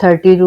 30 to